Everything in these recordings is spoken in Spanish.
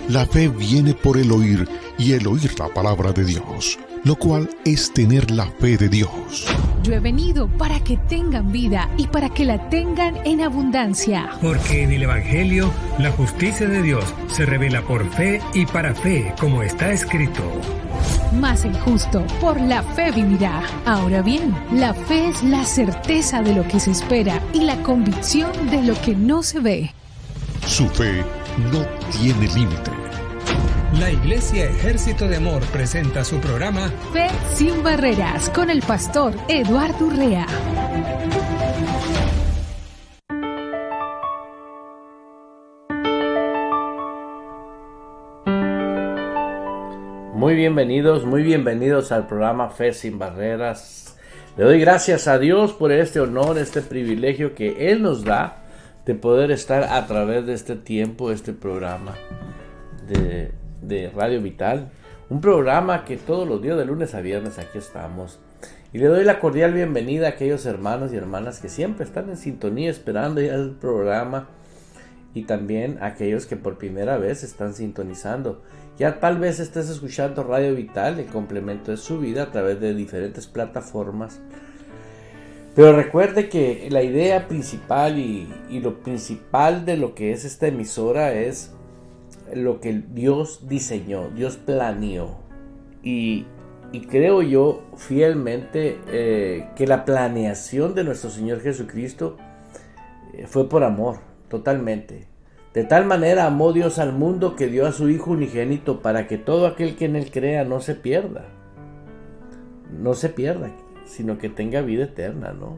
La fe viene por el oír y el oír la palabra de Dios, lo cual es tener la fe de Dios. Yo he venido para que tengan vida y para que la tengan en abundancia. Porque en el Evangelio la justicia de Dios se revela por fe y para fe, como está escrito. Mas el justo por la fe vivirá. Ahora bien, la fe es la certeza de lo que se espera y la convicción de lo que no se ve. Su fe no tiene límite. La Iglesia Ejército de Amor presenta su programa Fe sin Barreras con el pastor Eduardo Urrea. Muy bienvenidos al programa Fe sin Barreras. Le doy gracias a Dios por este honor, este privilegio que Él nos da de poder estar a través de este tiempo, este programa de Radio Vital. Un programa que todos los días de lunes a viernes aquí estamos. Y le doy la cordial bienvenida a aquellos hermanos y hermanas que siempre están en sintonía esperando ya el programa. Y también a aquellos que por primera vez están sintonizando. Ya tal vez estés escuchando Radio Vital, el complemento de su vida, a través de diferentes plataformas. Pero recuerde que la idea principal y lo principal de lo que es esta emisora es lo que Dios diseñó, Dios planeó. Y creo yo fielmente que la planeación de nuestro Señor Jesucristo fue por amor, totalmente. De tal manera amó Dios al mundo que dio a su Hijo unigénito para que todo aquel que en Él crea no se pierda, sino que tenga vida eterna, ¿no?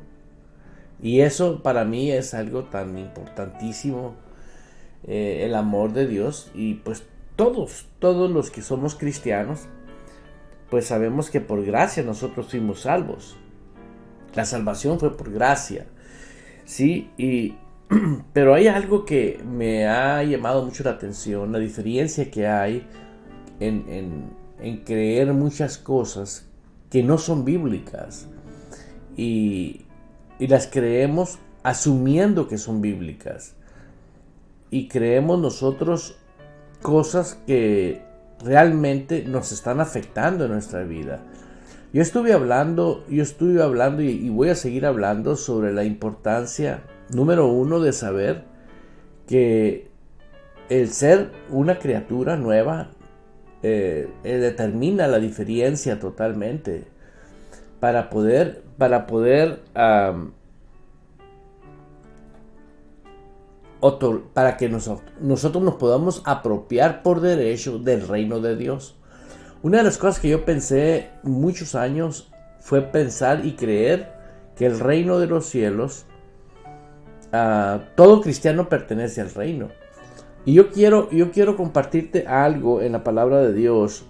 Y eso para mí es algo tan importantísimo, el amor de Dios. Y pues todos los que somos cristianos, pues sabemos que por gracia nosotros fuimos salvos. La salvación fue por gracia, ¿sí? Pero hay algo que me ha llamado mucho la atención, la diferencia que hay en creer muchas cosas que no son bíblicas y las creemos asumiendo que son bíblicas, y creemos nosotros cosas que realmente nos están afectando en nuestra vida. Yo estuve hablando y voy a seguir hablando sobre la importancia, número uno, de saber que el ser una criatura nueva determina la diferencia totalmente para que nosotros nos podamos apropiar por derecho del reino de Dios. Una de las cosas que yo pensé muchos años fue pensar y creer que el reino de los cielos, todo cristiano pertenece al reino. Y yo quiero compartirte algo en la palabra de Dios,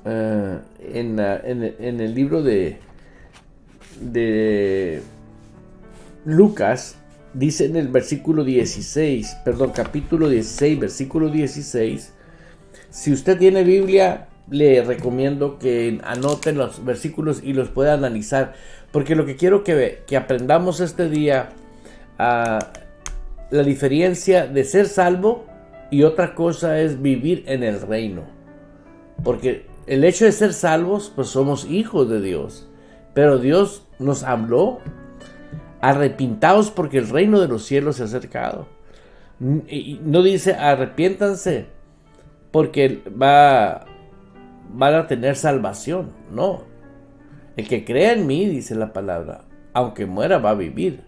en el libro de Lucas. Dice en el capítulo 16, versículo 16. Si usted tiene Biblia, le recomiendo que anoten los versículos y los pueda analizar, porque lo que quiero que aprendamos este día, la diferencia de ser salvo y otra cosa es vivir en el reino. Porque el hecho de ser salvos, pues somos hijos de Dios, pero Dios nos habló: arrepintaos porque el reino de los cielos se ha acercado. Y no dice arrepiéntanse porque van a tener salvación. No. El que crea en mí, dice la palabra, aunque muera va a vivir.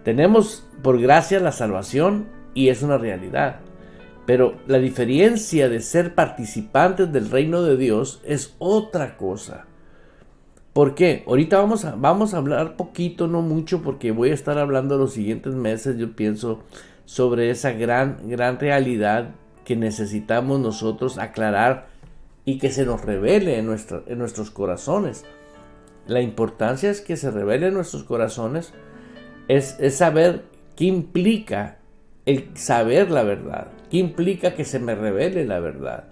Tenemos por gracia la salvación y es una realidad. Pero la diferencia de ser participantes del reino de Dios es otra cosa. ¿Por qué? Ahorita vamos a hablar poquito, no mucho, porque voy a estar hablando los siguientes meses, yo pienso, sobre esa gran realidad que necesitamos nosotros aclarar y que se nos revele en nuestros corazones. La importancia es que se revele en nuestros corazones, es saber qué implica el saber la verdad, qué implica que se me revele la verdad,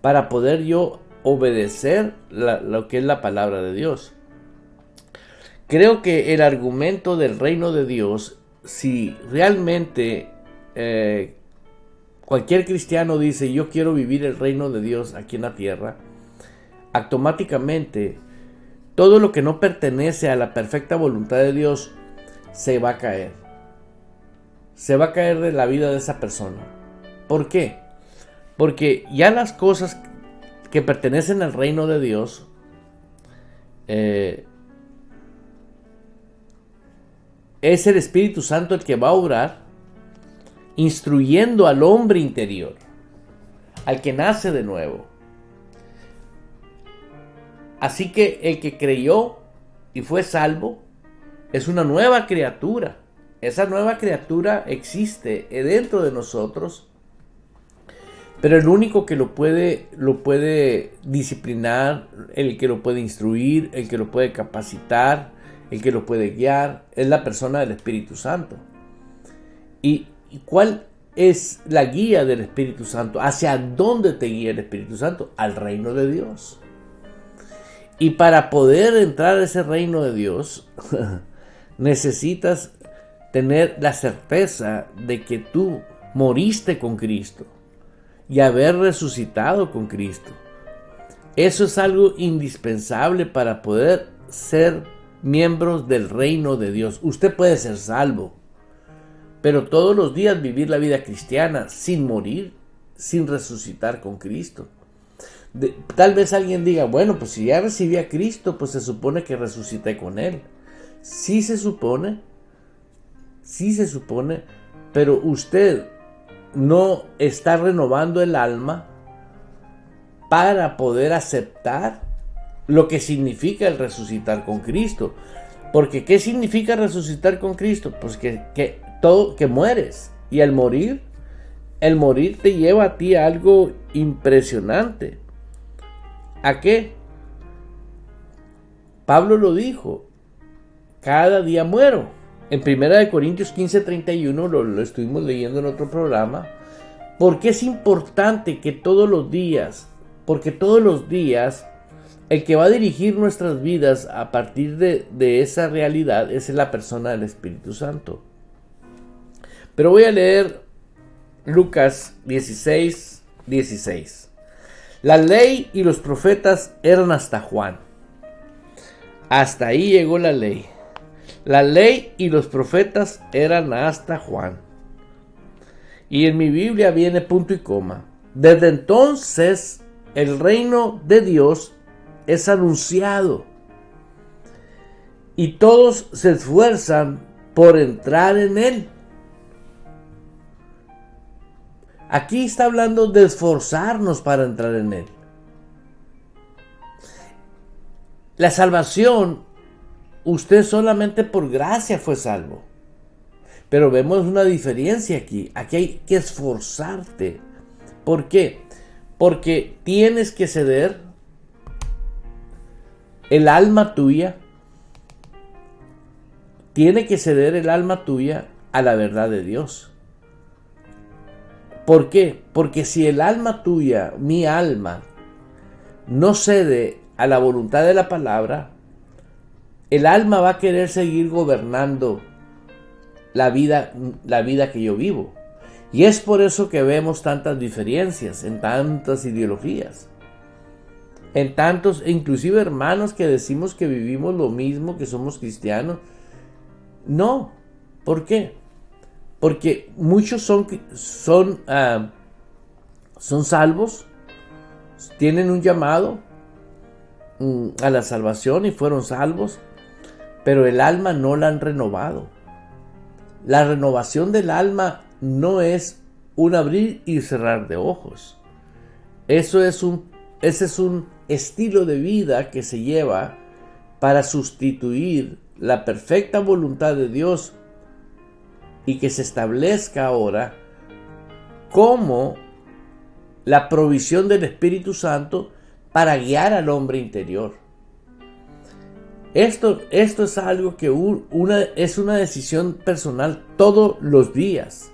para poder yo obedecer lo que es la palabra de Dios. Creo que el argumento del reino de Dios, si realmente cualquier cristiano dice, yo quiero vivir el reino de Dios aquí en la tierra, automáticamente todo lo que no pertenece a la perfecta voluntad de Dios se va a caer. Se va a caer de la vida de esa persona. ¿Por qué? Porque ya las cosas que pertenecen al reino de Dios es el Espíritu Santo el que va a obrar, instruyendo al hombre interior, al que nace de nuevo. Así que el que creyó y fue salvo es una nueva criatura. Esa nueva criatura existe dentro de nosotros, pero el único que lo puede disciplinar, el que lo puede instruir, el que lo puede capacitar, el que lo puede guiar, es la persona del Espíritu Santo. ¿Y cuál es la guía del Espíritu Santo? ¿Hacia dónde te guía el Espíritu Santo? Al reino de Dios. Y para poder entrar a ese reino de Dios, necesitas tener la certeza de que tú moriste con Cristo y haber resucitado con Cristo. Eso es algo indispensable para poder ser miembros del reino de Dios. Usted puede ser salvo, pero todos los días vivir la vida cristiana sin morir, sin resucitar con Cristo. Tal vez alguien diga, bueno, pues si ya recibí a Cristo, pues se supone que resucité con Él. Sí se supone, pero usted no está renovando el alma para poder aceptar lo que significa el resucitar con Cristo. Porque ¿qué significa resucitar con Cristo? Pues que mueres. Y al morir te lleva a ti a algo impresionante. ¿A qué? Pablo lo dijo, cada día muero. En 1 Corintios 15:31 lo estuvimos leyendo en otro programa. Porque es importante que todos los días el que va a dirigir nuestras vidas a partir de esa realidad es la persona del Espíritu Santo. Pero voy a leer Lucas 16:16. La ley y los profetas eran hasta Juan. Hasta ahí llegó la ley. La ley y los profetas eran hasta Juan. Y en mi Biblia viene punto y coma. Desde entonces el reino de Dios es anunciado y todos se esfuerzan por entrar en él. Aquí está hablando de esforzarnos para entrar en él. La salvación, usted solamente por gracia fue salvo. Pero vemos una diferencia aquí. Aquí hay que esforzarte. ¿Por qué? Porque tienes que ceder el alma tuya. Tiene que ceder el alma tuya a la verdad de Dios. ¿Por qué? Porque si el alma tuya, mi alma, no cede a la voluntad de la palabra, el alma va a querer seguir gobernando la vida que yo vivo. Y es por eso que vemos tantas diferencias en tantas ideologías, en tantos, inclusive hermanos que decimos que vivimos lo mismo, que somos cristianos. No, ¿por qué? Porque muchos son salvos, tienen un llamado a la salvación y fueron salvos, pero el alma no la han renovado. La renovación del alma no es un abrir y cerrar de ojos. Ese es un estilo de vida que se lleva para sustituir la perfecta voluntad de Dios y que se establezca ahora como la provisión del Espíritu Santo para guiar al hombre interior. Esto es algo que es una decisión personal todos los días.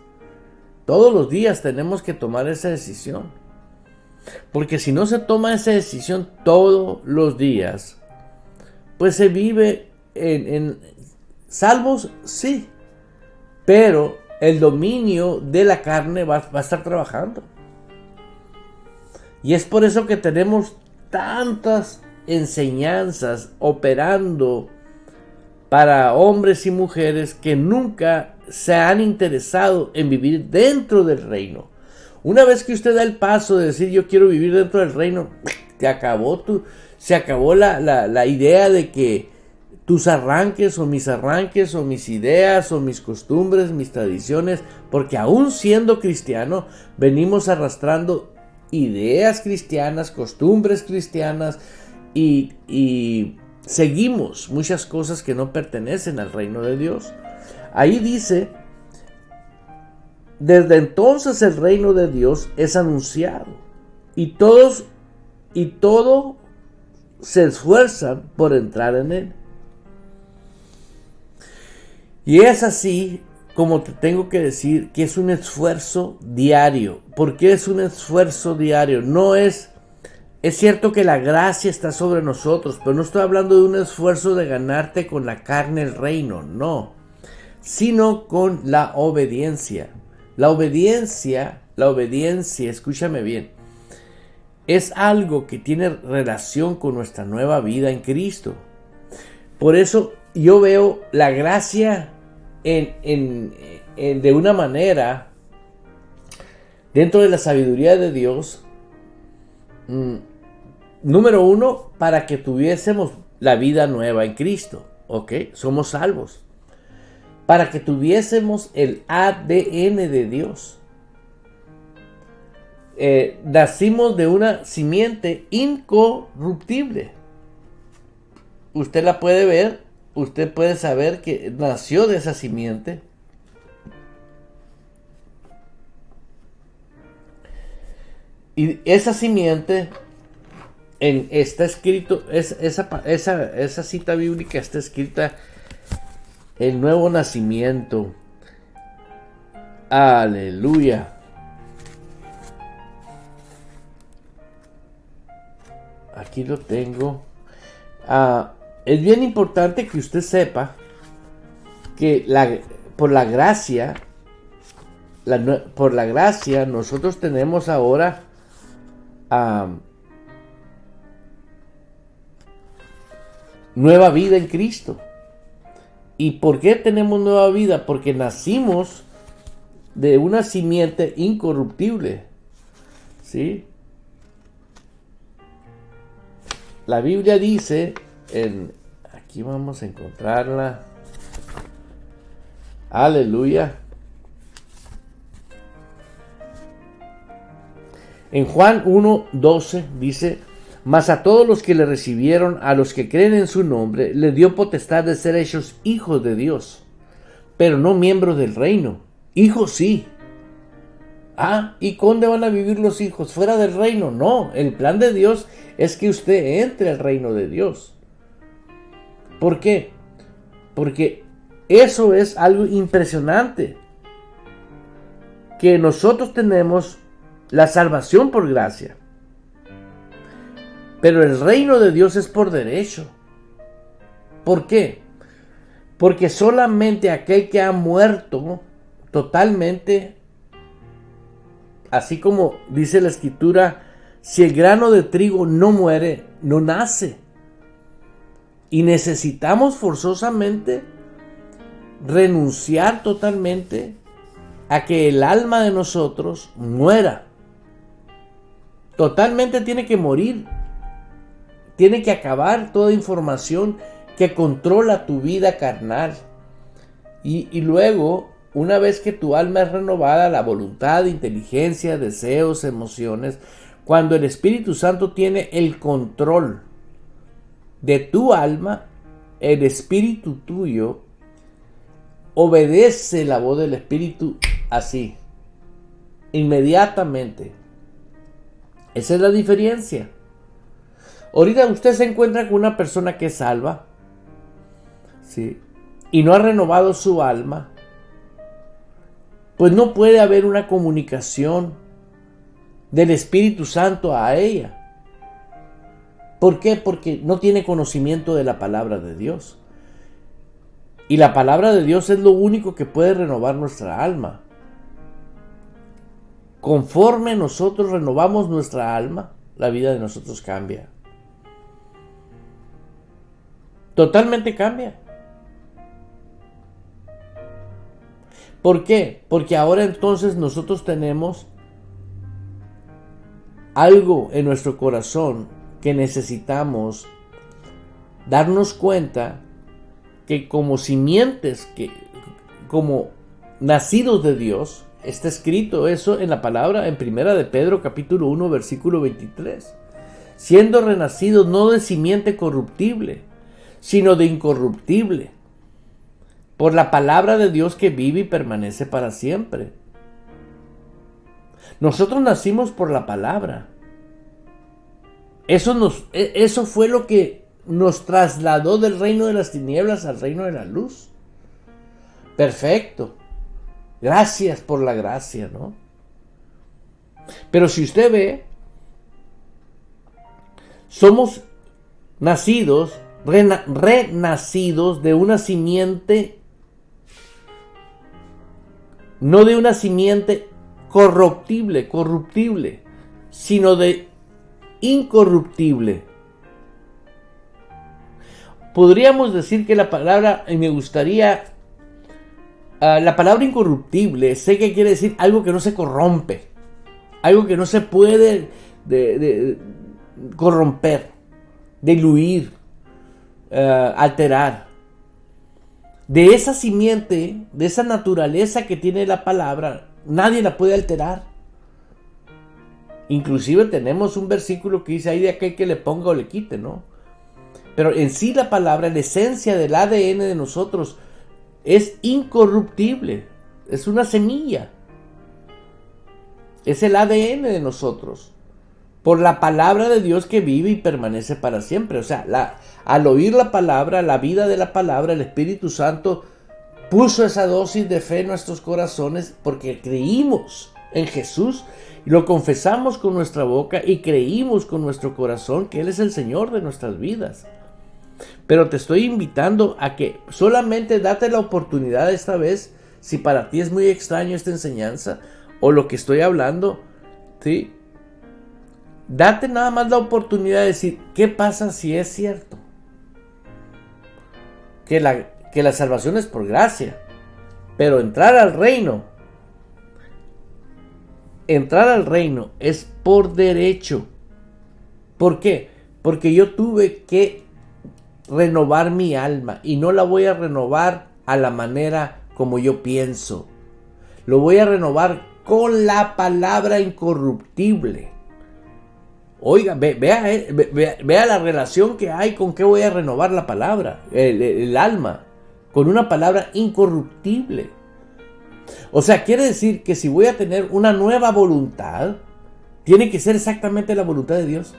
Todos los días tenemos que tomar esa decisión. Porque si no se toma esa decisión todos los días, pues se vive en salvos, sí, pero el dominio de la carne va a estar trabajando. Y es por eso que tenemos tantas enseñanzas operando para hombres y mujeres que nunca se han interesado en vivir dentro del reino. Una vez que usted da el paso de decir yo quiero vivir dentro del reino, se acabó la idea de que tus arranques o mis ideas o mis costumbres, mis tradiciones, porque aún siendo cristiano venimos arrastrando ideas cristianas, costumbres cristianas y seguimos muchas cosas que no pertenecen al reino de Dios. Ahí dice, desde entonces el reino de Dios es anunciado y todo se esfuerzan por entrar en él. Y es así como te tengo que decir que es un esfuerzo diario. ¿Por qué es un esfuerzo diario? No es cierto que la gracia está sobre nosotros, pero no estoy hablando de un esfuerzo de ganarte con la carne el reino, no, sino con la obediencia. La obediencia, escúchame bien, es algo que tiene relación con nuestra nueva vida en Cristo. Por eso yo veo la gracia de una manera dentro de la sabiduría de Dios. Número uno, para que tuviésemos la vida nueva en Cristo, ¿ok? Somos salvos. Para que tuviésemos el ADN de Dios. Nacimos de una simiente incorruptible. Usted la puede ver, usted puede saber que nació de esa simiente. Y esa simiente está escrito, esa cita bíblica está escrita, el nuevo nacimiento. Aleluya. Aquí lo tengo. Es bien importante que usted sepa que por la gracia nosotros tenemos ahora nueva vida en Cristo. ¿Y por qué tenemos nueva vida? Porque nacimos de una simiente incorruptible, ¿sí? La Biblia dice, aquí vamos a encontrarla, aleluya, en Juan 1:12 dice: mas a todos los que le recibieron, a los que creen en su nombre, le dio potestad de ser hechos hijos de Dios, pero no miembros del reino. Hijos sí. ¿Y dónde van a vivir los hijos? ¿Fuera del reino? No, el plan de Dios es que usted entre al reino de Dios. ¿Por qué? Porque eso es algo impresionante, que nosotros tenemos la salvación por gracia, pero el reino de Dios es por derecho. ¿Por qué? Porque solamente aquel que ha muerto totalmente, así como dice la Escritura, si el grano de trigo no muere, no nace. Y necesitamos forzosamente renunciar totalmente a que el alma de nosotros muera. Totalmente tiene que morir. Tiene que acabar toda información que controla tu vida carnal. Y luego, una vez que tu alma es renovada, la voluntad, inteligencia, deseos, emociones, cuando el Espíritu Santo tiene el control de tu alma, el espíritu tuyo obedece la voz del Espíritu así, inmediatamente. Esa es la diferencia. Ahorita usted se encuentra con una persona que es salva, ¿sí?, y no ha renovado su alma, pues no puede haber una comunicación del Espíritu Santo a ella. ¿Por qué? Porque no tiene conocimiento de la palabra de Dios. Y la palabra de Dios es lo único que puede renovar nuestra alma. Conforme nosotros renovamos nuestra alma, la vida de nosotros cambia. Totalmente cambia. ¿Por qué? Porque ahora entonces nosotros tenemos algo en nuestro corazón que necesitamos darnos cuenta que como simientes, que como nacidos de Dios, está escrito eso en la palabra en 1 de Pedro capítulo 1 versículo 23, siendo renacidos no de simiente corruptible, sino de incorruptible, por la palabra de Dios que vive y permanece para siempre. Nosotros nacimos por la palabra. Eso fue lo que nos trasladó del reino de las tinieblas al reino de la luz. Perfecto. Gracias por la gracia, ¿no? Pero si usted ve, somos nacidos, renacidos de una simiente, no de una simiente corruptible, sino de incorruptible. Podríamos decir que la palabra, y me gustaría, la palabra incorruptible, sé que quiere decir algo que no se corrompe, algo que no se puede corromper, diluir, alterar. De esa simiente, de esa naturaleza que tiene la palabra, nadie la puede alterar. Inclusive tenemos un versículo que dice: hay de aquel que le ponga o le quite, ¿no? Pero en sí la palabra, la esencia del ADN de nosotros es incorruptible. Es una semilla. Es el ADN de nosotros. Por la palabra de Dios que vive y permanece para siempre. O sea, al oír la palabra, la vida de la palabra, el Espíritu Santo puso esa dosis de fe en nuestros corazones porque creímos en Jesús. Lo confesamos con nuestra boca y creímos con nuestro corazón que Él es el Señor de nuestras vidas. Pero te estoy invitando a que solamente date la oportunidad esta vez, si para ti es muy extraño esta enseñanza o lo que estoy hablando, ¿sí? Date nada más la oportunidad de decir: ¿qué pasa si es cierto? Que la salvación es por gracia, pero entrar al reino es por derecho. ¿Por qué? Porque yo tuve que renovar mi alma y no la voy a renovar a la manera como yo pienso. Lo voy a renovar con la palabra incorruptible. Oiga, vea la relación que hay con qué voy a renovar la palabra, el alma, con una palabra incorruptible. O sea, quiere decir que si voy a tener una nueva voluntad, tiene que ser exactamente la voluntad de Dios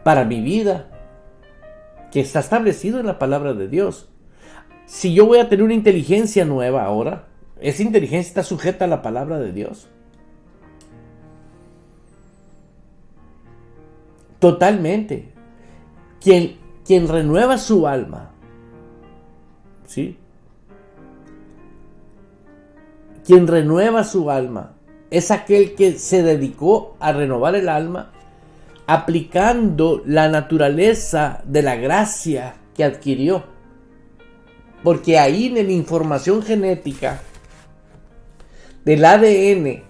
para mi vida, que está establecido en la palabra de Dios. Si yo voy a tener una inteligencia nueva ahora, esa inteligencia está sujeta a la palabra de Dios. Totalmente. Quien renueva su alma, ¿sí? Quien renueva su alma es aquel que se dedicó a renovar el alma aplicando la naturaleza de la gracia que adquirió. Porque ahí en la información genética del ADN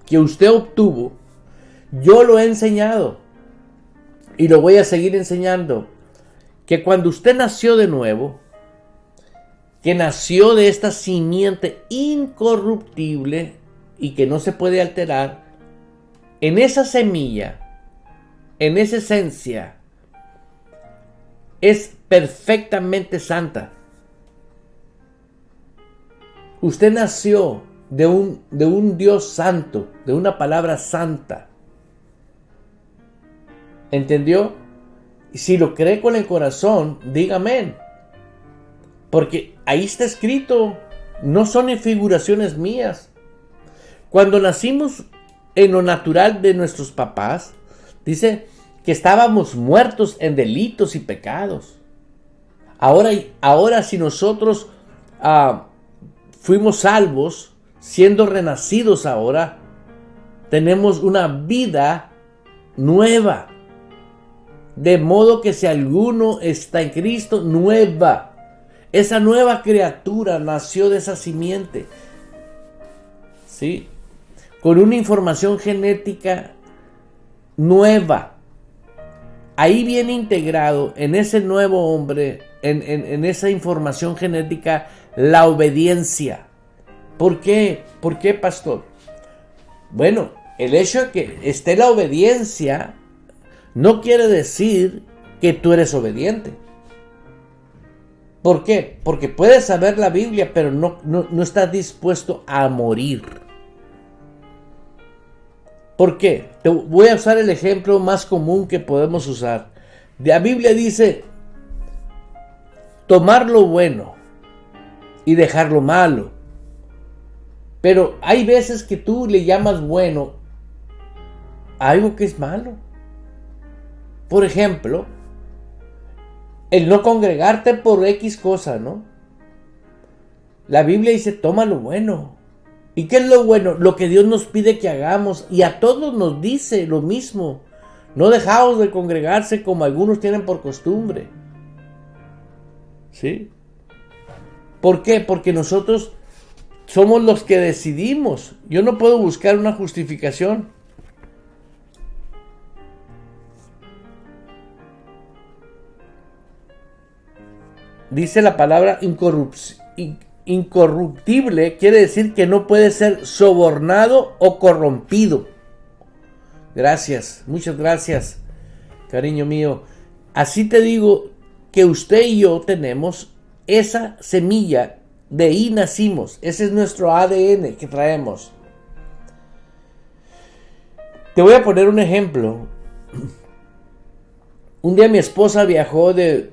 que usted obtuvo, yo lo he enseñado y lo voy a seguir enseñando, que cuando usted nació de nuevo, que nació de esta simiente incorruptible y que no se puede alterar, en esa semilla, en esa esencia, es perfectamente santa. Usted nació de un Dios santo, de una palabra santa. ¿Entendió? Y si lo cree con el corazón, diga amén. Porque ahí está escrito, no son figuraciones mías. Cuando nacimos en lo natural de nuestros papás, dice que estábamos muertos en delitos y pecados. Ahora si nosotros fuimos salvos, siendo renacidos ahora, tenemos una vida nueva. De modo que si alguno está en Cristo, nueva. Esa nueva criatura nació de esa simiente. ¿Sí? Con una información genética nueva. Ahí viene integrado en ese nuevo hombre, en esa información genética, la obediencia. ¿Por qué? ¿Por qué, pastor? Bueno, el hecho de que esté la obediencia no quiere decir que tú eres obediente. ¿Por qué? Porque puedes saber la Biblia, pero no estás dispuesto a morir. ¿Por qué? Te voy a usar el ejemplo más común que podemos usar. La Biblia dice, tomar lo bueno y dejar lo malo. Pero hay veces que tú le llamas bueno a algo que es malo. Por ejemplo, el no congregarte por X cosa, ¿no? La Biblia dice, toma lo bueno. ¿Y qué es lo bueno? Lo que Dios nos pide que hagamos. Y a todos nos dice lo mismo. No dejaos de congregarse como algunos tienen por costumbre. ¿Sí? ¿Por qué? Porque nosotros somos los que decidimos. Yo no puedo buscar una justificación. Dice la palabra incorruptible, quiere decir que no puede ser sobornado o corrompido. Gracias, muchas gracias, cariño mío. Así te digo que usted y yo tenemos esa semilla, de ahí nacimos, ese es nuestro ADN que traemos. Te voy a poner un ejemplo. Un día mi esposa viajó de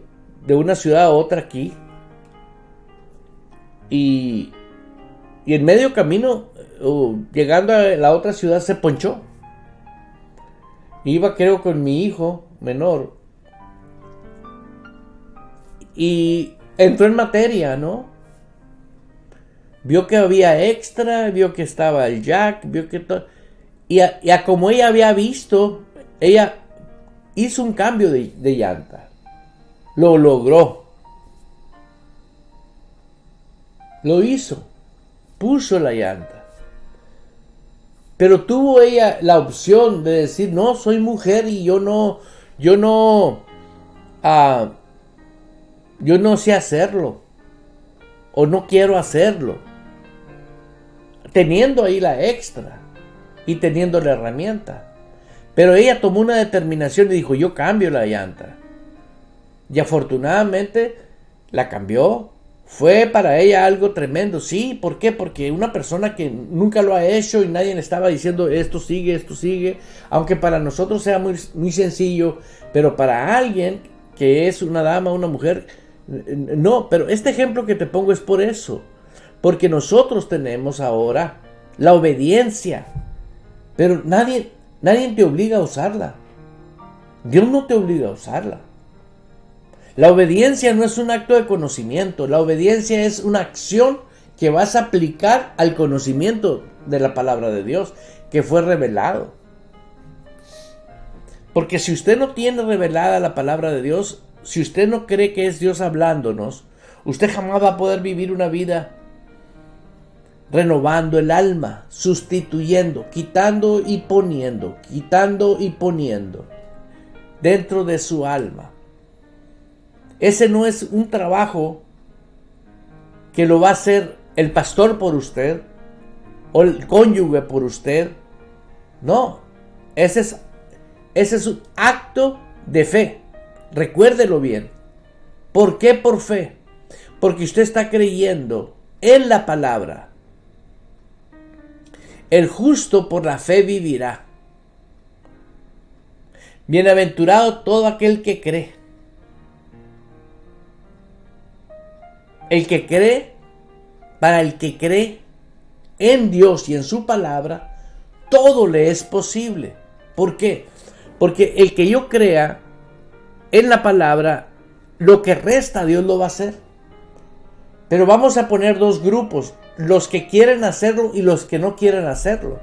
una ciudad a otra aquí. Y en medio camino, llegando a la otra ciudad, se ponchó. Iba, creo, con mi hijo menor. Y entró en materia, ¿no? Vio que había extra, vio que estaba el jack, vio que todo. Y a como ella había visto, ella hizo un cambio de llanta. Lo logró. Lo hizo. Puso la llanta. Pero tuvo ella la opción de decir, no, soy mujer y yo no sé hacerlo. O no quiero hacerlo. Teniendo ahí la extra. Y teniendo la herramienta. Pero ella tomó una determinación y dijo, yo cambio la llanta. Y afortunadamente la cambió. Fue para ella algo tremendo. Sí, ¿por qué? Porque una persona que nunca lo ha hecho y nadie le estaba diciendo esto sigue. Aunque para nosotros sea muy, muy sencillo. Pero para alguien que es una dama, una mujer, no. Pero este ejemplo que te pongo es por eso. Porque nosotros tenemos ahora la obediencia. Pero nadie te obliga a usarla. Dios no te obliga a usarla. La obediencia no es un acto de conocimiento. La obediencia es una acción que vas a aplicar al conocimiento de la palabra de Dios que fue revelado. Porque si usted no tiene revelada la palabra de Dios, si usted no cree que es Dios hablándonos, usted jamás va a poder vivir una vida renovando el alma, sustituyendo, quitando y poniendo dentro de su alma. Ese no es un trabajo que lo va a hacer el pastor por usted o el cónyuge por usted. No, ese es un acto de fe. Recuérdelo bien. ¿Por qué por fe? Porque usted está creyendo en la palabra. El justo por la fe vivirá. Bienaventurado todo aquel que cree. El que cree, para el que cree en Dios y en su palabra, todo le es posible. ¿Por qué? Porque el que yo crea en la palabra lo que resta Dios lo va a hacer. Pero vamos a poner dos grupos, los que quieren hacerlo y los que no quieren hacerlo.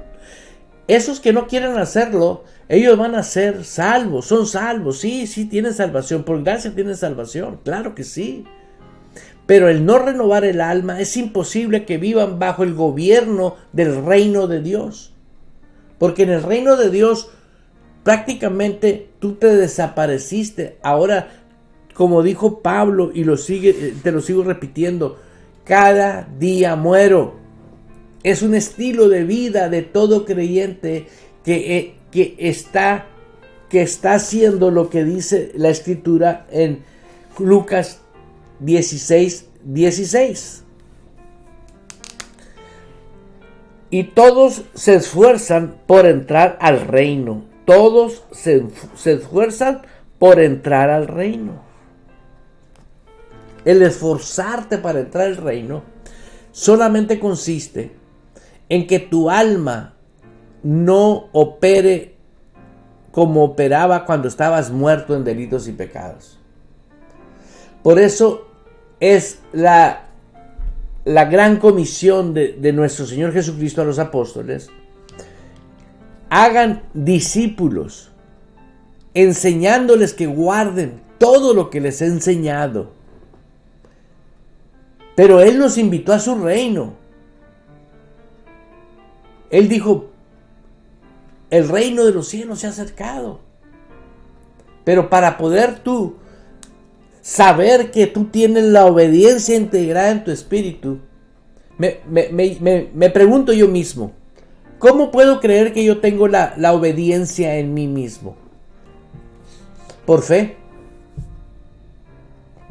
Esos que no quieren hacerlo, ellos van a ser salvos, son salvos, sí, tienen salvación, por gracia tienen salvación, claro que sí. Pero el no renovar el alma, es imposible que vivan bajo el gobierno del reino de Dios. Porque en el reino de Dios prácticamente tú te desapareciste. Ahora, como dijo Pablo, y te lo sigo repitiendo, cada día muero. Es un estilo de vida de todo creyente que está haciendo lo que dice la Escritura en Lucas 16:16. Y todos se esfuerzan por entrar al reino. Todos se esfuerzan por entrar al reino. El esforzarte para entrar al reino solamente consiste en que tu alma no opere como operaba cuando estabas muerto en delitos y pecados. Por eso es la gran comisión de nuestro Señor Jesucristo a los apóstoles: hagan discípulos, enseñándoles que guarden todo lo que les he enseñado. Pero Él nos invitó a su reino. Él dijo: el reino de los cielos se ha acercado. Pero para poder tú saber que tú tienes la obediencia integrada en tu espíritu, me pregunto yo mismo: ¿cómo puedo creer que yo tengo la obediencia en mí mismo? Por fe.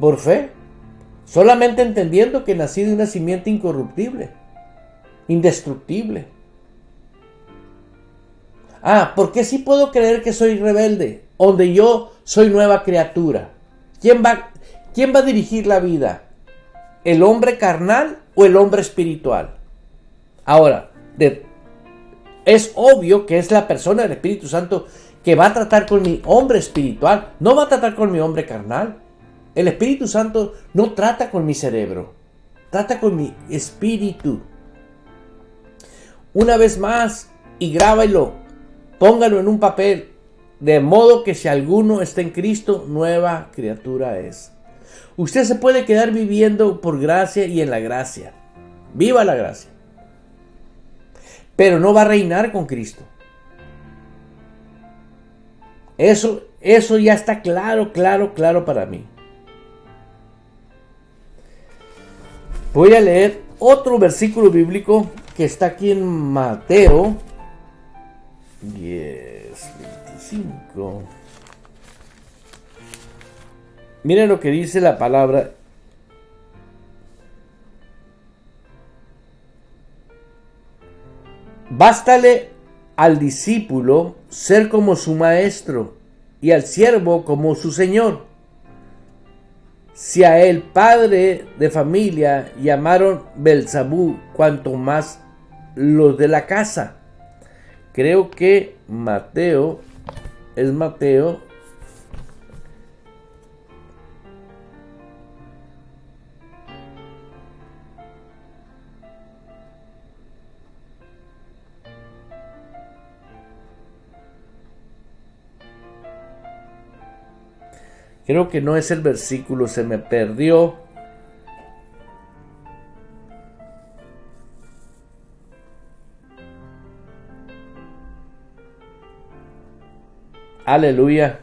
Por fe. Solamente entendiendo que nací de una simiente incorruptible, indestructible. ¿Por qué sí puedo creer que soy rebelde? Donde yo soy nueva criatura. ¿Quién va a dirigir la vida? ¿El hombre carnal o el hombre espiritual? Ahora, es obvio que es la persona del Espíritu Santo que va a tratar con mi hombre espiritual, no va a tratar con mi hombre carnal. El Espíritu Santo no trata con mi cerebro, trata con mi espíritu. Una vez más, y grábalo, póngalo en un papel, de modo que si alguno está en Cristo, nueva criatura es. Usted se puede quedar viviendo por gracia y en la gracia. Viva la gracia. Pero no va a reinar con Cristo. Eso ya está claro para mí. Voy a leer otro versículo bíblico que está aquí en Mateo 10:25. Miren lo que dice la palabra. Bástale al discípulo ser como su maestro y al siervo como su señor. Si a él padre de familia llamaron Belzabú, cuanto más los de la casa. Creo que Mateo. Creo que no es el versículo, se me perdió. Aleluya.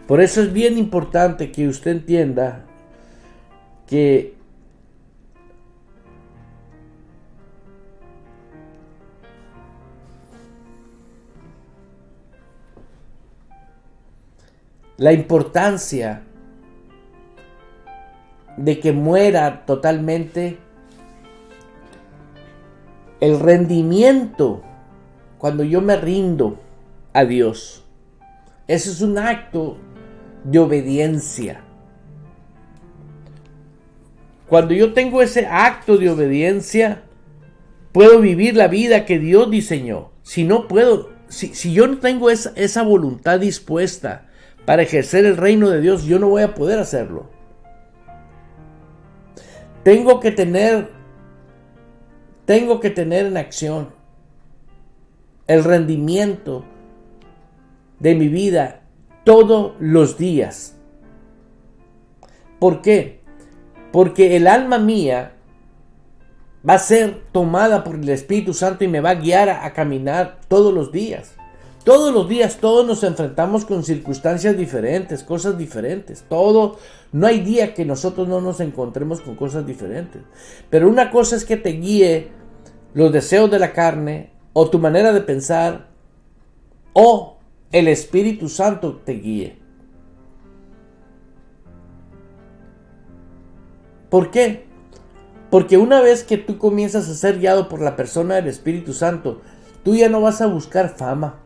Por eso es bien importante que usted entienda que la importancia de que muera totalmente el rendimiento cuando yo me rindo a Dios. Eso es un acto de obediencia. Cuando yo tengo ese acto de obediencia, puedo vivir la vida que Dios diseñó. Si no puedo, si yo no tengo esa voluntad dispuesta para ejercer el reino de Dios, yo no voy a poder hacerlo. Tengo que tener en acción el rendimiento de mi vida todos los días. ¿Por qué? Porque el alma mía va a ser tomada por el Espíritu Santo y me va a guiar a caminar todos los días. Todos los días, todos nos enfrentamos con circunstancias diferentes, cosas diferentes. No hay día que nosotros no nos encontremos con cosas diferentes. Pero una cosa es que te guíe los deseos de la carne, o tu manera de pensar, o el Espíritu Santo te guíe. ¿Por qué? Porque una vez que tú comienzas a ser guiado por la persona del Espíritu Santo, tú ya no vas a buscar fama.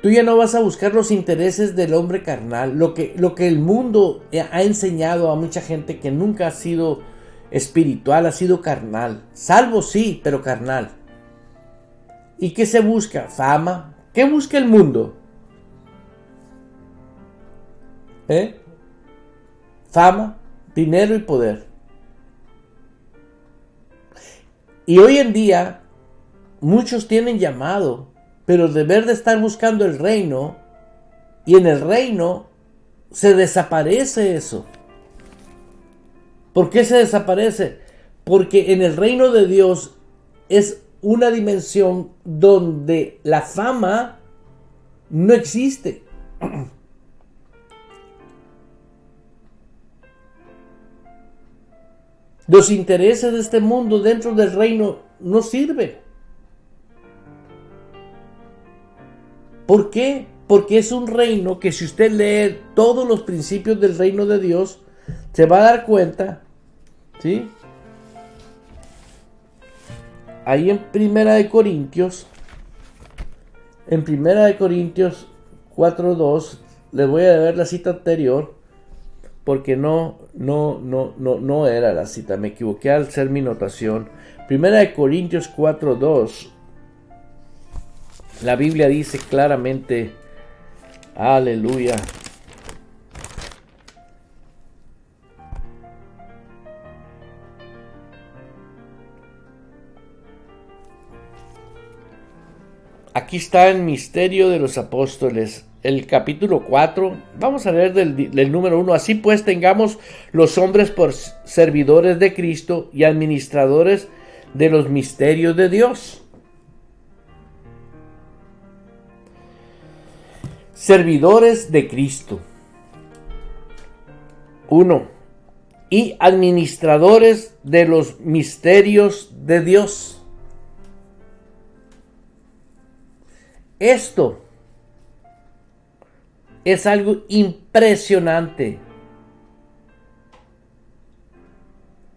Tú ya no vas a buscar los intereses del hombre carnal, lo que el mundo ha enseñado a mucha gente que nunca ha sido espiritual, ha sido carnal. Salvo sí, pero carnal. ¿Y qué se busca? Fama. ¿Qué busca el mundo? Fama, dinero y poder. Y hoy en día muchos tienen llamado, pero deber de estar buscando el reino, y en el reino se desaparece eso. ¿Por qué se desaparece? Porque en el reino de Dios es una dimensión donde la fama no existe. Los intereses de este mundo dentro del reino no sirven. ¿Por qué? Porque es un reino que, si usted lee todos los principios del reino de Dios, se va a dar cuenta, ¿sí? Ahí en Primera de Corintios 4:2, les voy a ver la cita anterior, porque no era la cita, me equivoqué al hacer mi notación. Primera de Corintios 4:2, la Biblia dice claramente, aleluya. Aquí está el misterio de los apóstoles, el capítulo 4. Vamos a leer del número 1. Así pues, tengamos los hombres por servidores de Cristo y administradores de los misterios de Dios. Servidores de Cristo. 1. Y administradores de los misterios de Dios. Esto es algo impresionante.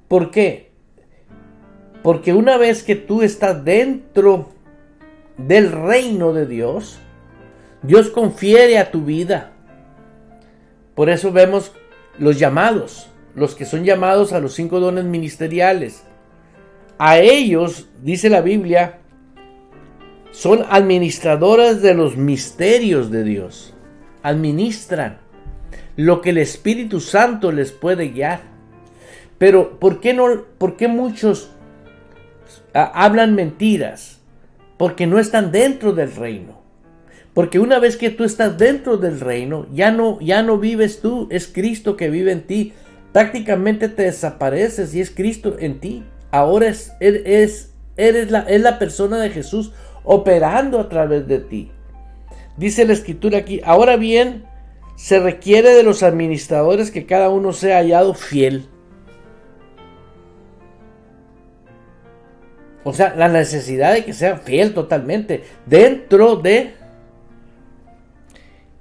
¿Por qué? Porque una vez que tú estás dentro del reino de Dios, Dios confiere a tu vida. Por eso vemos los llamados, los que son llamados a los 5 dones ministeriales. A ellos, dice la Biblia, son administradoras de los misterios de Dios. Administran lo que el Espíritu Santo les puede guiar. Pero ¿por qué muchos hablan mentiras? Porque no están dentro del reino. Porque una vez que tú estás dentro del reino, ya no vives tú, es Cristo que vive en ti. Prácticamente te desapareces y es Cristo en ti. Ahora es la persona de Jesús operando a través de ti. Dice la Escritura aquí: ahora bien, se requiere de los administradores que cada uno sea hallado fiel. O sea, la necesidad de que sea fiel totalmente dentro de...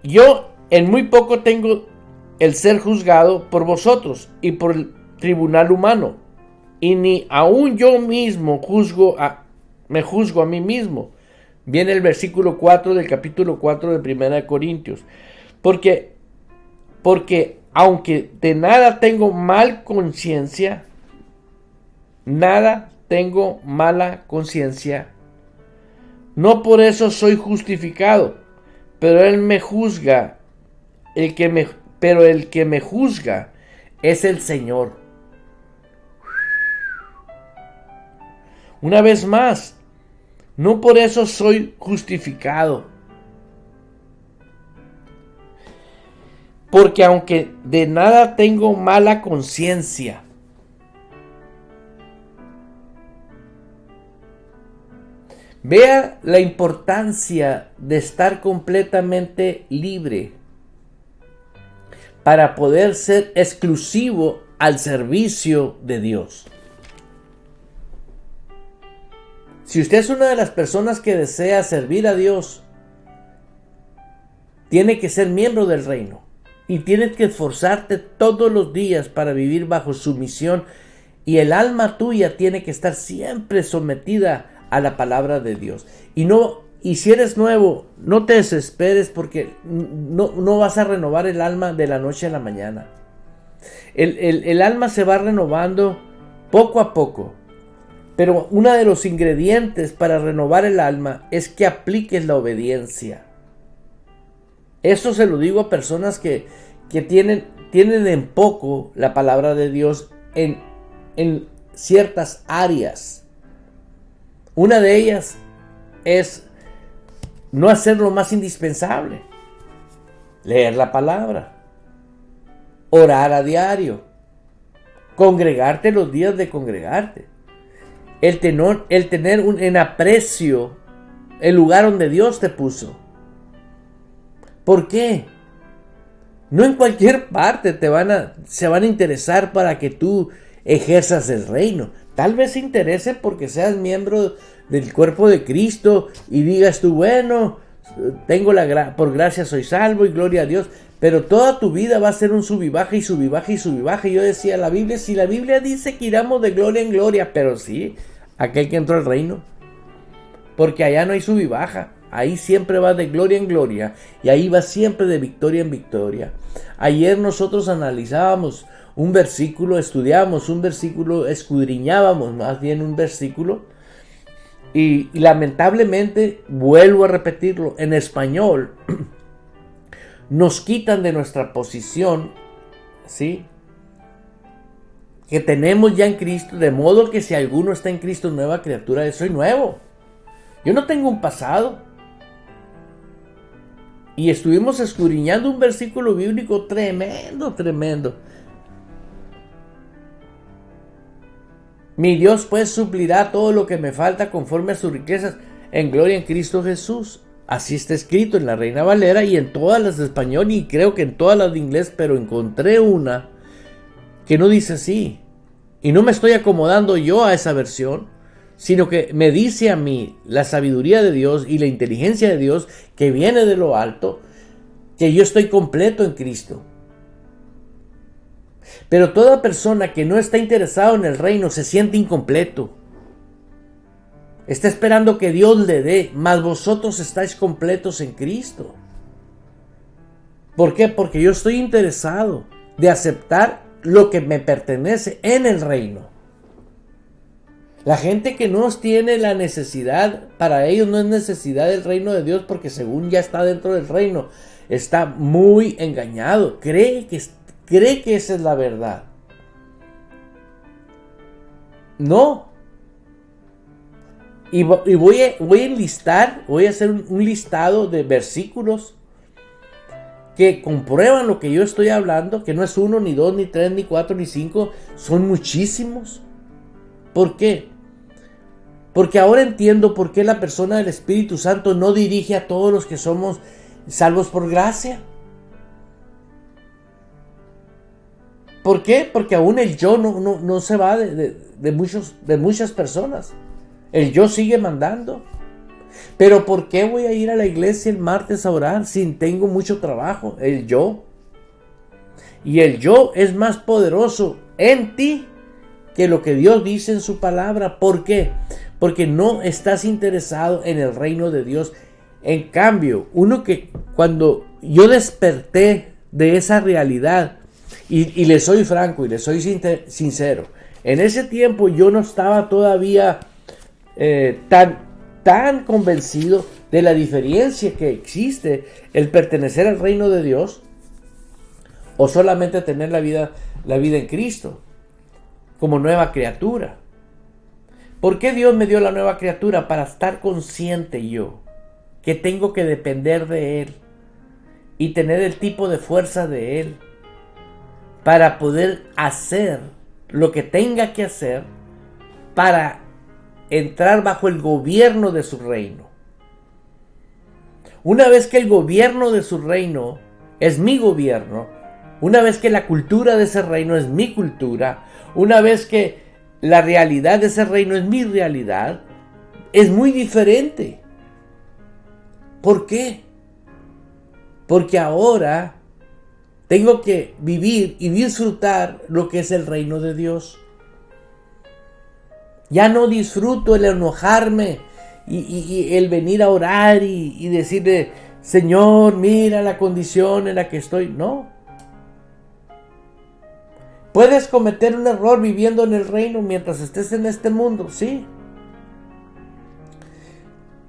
Yo en muy poco tengo el ser juzgado por vosotros y por el tribunal humano, y ni aún yo mismo me juzgo a mí mismo. Viene el versículo 4 del capítulo 4 de Primera de Corintios. Porque aunque de nada tengo mal conciencia, nada tengo mala conciencia, no por eso soy justificado, pero él me juzga, pero el que me juzga es el Señor. Una vez más, no por eso soy justificado, porque aunque de nada tengo mala conciencia, vea la importancia de estar completamente libre para poder ser exclusivo al servicio de Dios. Si usted es una de las personas que desea servir a Dios, tiene que ser miembro del reino y tienes que esforzarte todos los días para vivir bajo su misión, y el alma tuya tiene que estar siempre sometida a la palabra de Dios. Y si eres nuevo, no te desesperes, porque no vas a renovar el alma de la noche a la mañana. El alma se va renovando poco a poco. Pero uno de los ingredientes para renovar el alma es que apliques la obediencia. Esto se lo digo a personas que tienen en poco la palabra de Dios en ciertas áreas. Una de ellas es no hacer lo más indispensable: leer la palabra, orar a diario, congregarte los días de congregarte, el tener en aprecio el lugar donde Dios te puso. ¿Por qué? No en cualquier parte se van a interesar para que tú ejerzas el reino. Tal vez se interese porque seas miembro del cuerpo de Cristo y digas tú, bueno, por gracia soy salvo y gloria a Dios. Pero toda tu vida va a ser un sub y baja y sub y baja y sub y baja. Y yo decía, si la Biblia dice que iremos de gloria en gloria, pero sí, aquel que entró al reino. Porque allá no hay sub y baja. Ahí siempre va de gloria en gloria y ahí va siempre de victoria en victoria. Ayer nosotros analizábamos un versículo, estudiábamos un versículo, escudriñábamos más bien un versículo, y lamentablemente, vuelvo a repetirlo, en español nos quitan de nuestra posición, ¿sí?, que tenemos ya en Cristo, de modo que si alguno está en Cristo, nueva criatura es. Soy nuevo. Yo no tengo un pasado. Y estuvimos escudriñando un versículo bíblico tremendo. Mi Dios pues suplirá todo lo que me falta conforme a sus riquezas en gloria en Cristo Jesús. Así está escrito en la Reina Valera y en todas las de español, y creo que en todas las de inglés, pero encontré una que no dice así. Y no me estoy acomodando yo a esa versión, sino que me dice a mí la sabiduría de Dios y la inteligencia de Dios que viene de lo alto, que yo estoy completo en Cristo. Pero toda persona que no está interesado en el reino se siente incompleto. Está esperando que Dios le dé, mas vosotros estáis completos en Cristo. ¿Por qué? Porque yo estoy interesado de aceptar lo que me pertenece en el reino. La gente que no tiene la necesidad, para ellos no es necesidad del reino de Dios, porque según ya está dentro del reino, está muy engañado. Cree que esa es la verdad. No. Y voy a enlistar, voy a hacer un listado de versículos que comprueban lo que yo estoy hablando, que no es 1, ni 2, ni 3, ni 4, ni 5, son muchísimos. ¿Por qué? Porque ahora entiendo por qué la persona del Espíritu Santo no dirige a todos los que somos salvos por gracia. ¿Por qué? Porque aún el yo no se va de muchas personas. El yo sigue mandando. Pero ¿por qué voy a ir a la iglesia el martes a orar si tengo mucho trabajo? El yo. Y el yo es más poderoso en ti que lo que Dios dice en su palabra. ¿Por qué? Porque no estás interesado en el reino de Dios. En cambio, cuando yo desperté de esa realidad Y le soy franco y le soy sincero. En ese tiempo yo no estaba todavía tan convencido de la diferencia que existe el pertenecer al reino de Dios o solamente tener la vida en Cristo como nueva criatura. ¿Por qué Dios me dio la nueva criatura? Para estar consciente yo que tengo que depender de Él y tener el tipo de fuerza de Él para poder hacer lo que tenga que hacer para entrar bajo el gobierno de su reino. Una vez que el gobierno de su reino es mi gobierno, una vez que la cultura de ese reino es mi cultura, una vez que la realidad de ese reino es mi realidad, es muy diferente. ¿Por qué? Porque ahora tengo que vivir y disfrutar lo que es el reino de Dios. Ya no disfruto el enojarme y el venir a orar y decirle, Señor, mira la condición en la que estoy. No. Puedes cometer un error viviendo en el reino mientras estés en este mundo, sí.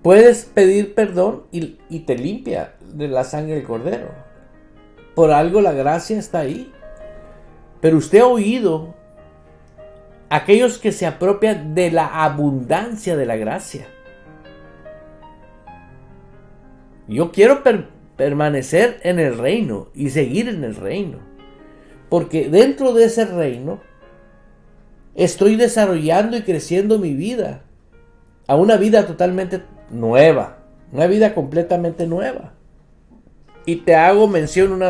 Puedes pedir perdón y te limpia de la sangre del Cordero. Por algo la gracia está ahí. Pero usted ha oído aquellos que se apropian de la abundancia de la gracia. Yo quiero permanecer en el reino y seguir en el reino. Porque dentro de ese reino estoy desarrollando y creciendo mi vida a una vida totalmente nueva. Una vida completamente nueva. Y te hago mención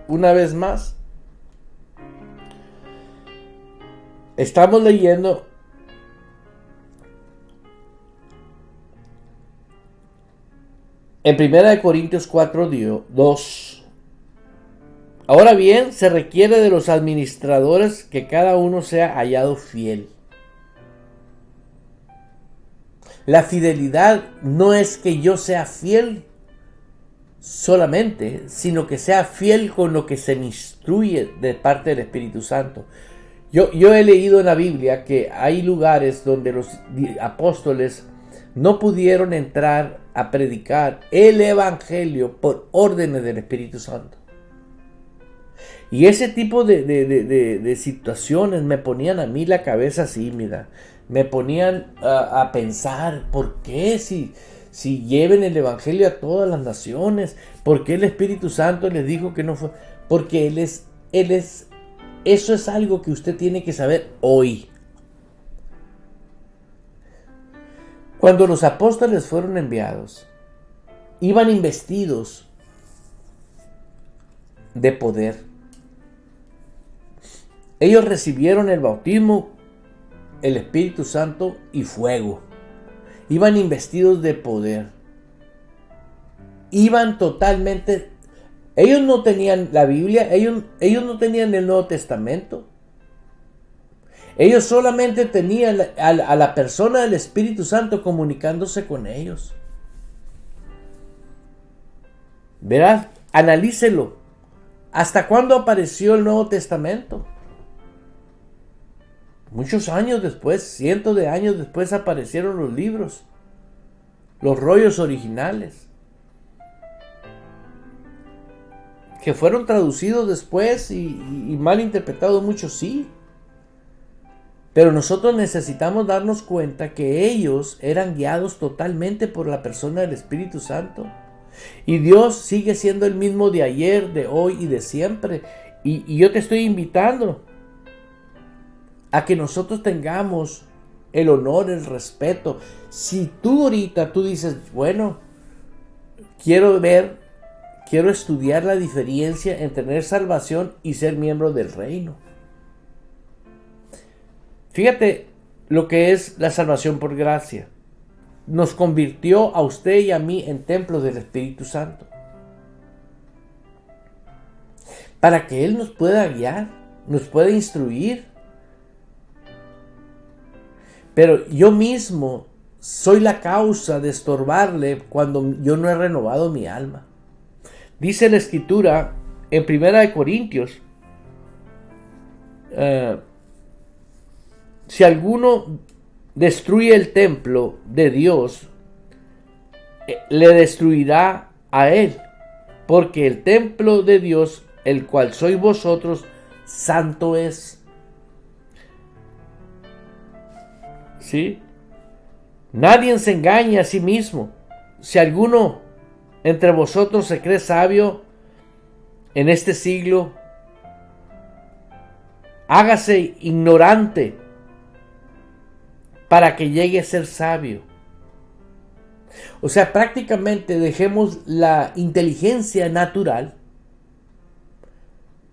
una vez más. Estamos leyendo en 1 Corintios 4:2. Ahora bien, se requiere de los administradores que cada uno sea hallado fiel. La fidelidad no es que yo sea fiel solamente, sino que sea fiel con lo que se me instruye de parte del Espíritu Santo. Yo he leído en la Biblia que hay lugares donde los apóstoles no pudieron entrar a predicar el Evangelio por órdenes del Espíritu Santo. Y ese tipo de situaciones me ponían a mí la cabeza así, mira. Me ponían a pensar, ¿por qué si lleven el Evangelio a todas las naciones? ¿Por qué el Espíritu Santo les dijo que no fue? Porque Él es, eso es algo que usted tiene que saber hoy. Cuando los apóstoles fueron enviados, iban investidos de poder. Ellos recibieron el bautismo, el Espíritu Santo y fuego. Iban investidos de poder. Iban totalmente... Ellos no tenían la Biblia, ellos no tenían el Nuevo Testamento. Ellos solamente tenían a la persona del Espíritu Santo comunicándose con ellos. Verá, analícelo. ¿Hasta cuándo apareció el Nuevo Testamento? Muchos años después, cientos de años después aparecieron los libros, los rollos originales, que fueron traducidos después y mal interpretados muchos, sí. Pero nosotros necesitamos darnos cuenta que ellos eran guiados totalmente por la persona del Espíritu Santo. Y Dios sigue siendo el mismo de ayer, de hoy y de siempre. Y yo te estoy invitando a que nosotros tengamos el honor, el respeto. Si tú ahorita dices, bueno, quiero estudiar la diferencia entre tener salvación y ser miembro del reino. Fíjate lo que es la salvación por gracia. Nos convirtió a usted y a mí en templos del Espíritu Santo. Para que Él nos pueda guiar, nos pueda instruir. Pero yo mismo soy la causa de estorbarle cuando yo no he renovado mi alma. Dice la Escritura en 1 Corintios si alguno destruye el templo de Dios, le destruirá a él, porque el templo de Dios, el cual sois vosotros, santo es. ¿Sí? Nadie se engaña a sí mismo. Si alguno entre vosotros se cree sabio en este siglo, hágase ignorante para que llegue a ser sabio. O sea, prácticamente dejemos la inteligencia natural,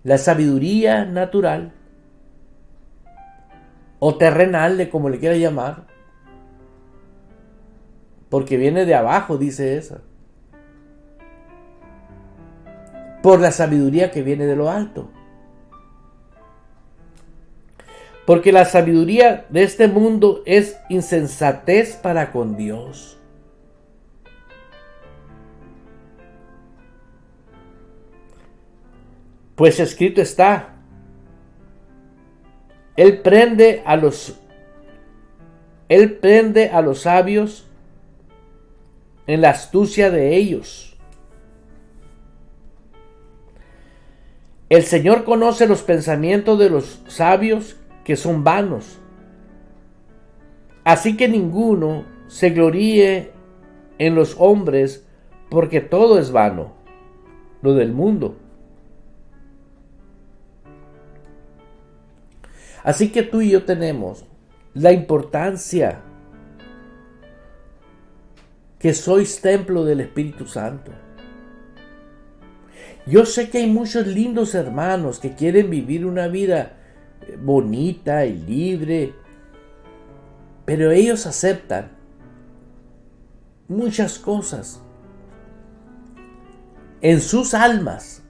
la sabiduría natural o terrenal, de como le quiera llamar, porque viene de abajo, dice esa, por la sabiduría que viene de lo alto. Porque la sabiduría de este mundo es insensatez para con Dios. Pues escrito está, Él prende a los sabios en la astucia de ellos. El Señor conoce los pensamientos de los sabios, que son vanos. Así que ninguno se gloríe en los hombres, porque todo es vano, lo del mundo. Así que tú y yo tenemos la importancia que sois templo del Espíritu Santo. Yo sé que hay muchos lindos hermanos que quieren vivir una vida bonita y libre, pero ellos aceptan muchas cosas en sus almas